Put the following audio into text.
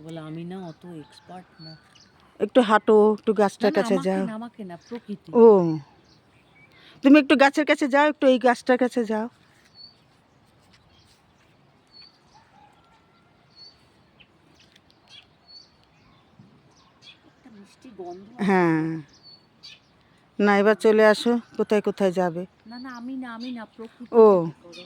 বলে আমি না অত এক্সপার্ট না। একটু হাঁটো, একটু গাছটার না, কাছে যাও। আমাকে না, প্রকৃতি। ও, তুমি একটু গাছের কাছে যাও, একটু এই গাছটার কাছে যাও। একটা মিষ্টি গন্ধ হ্যাঁ, না এবার চলে আসো। কোথায় কোথায় যাবে? না, আমি না, প্রকৃতি ও, থেকে করো।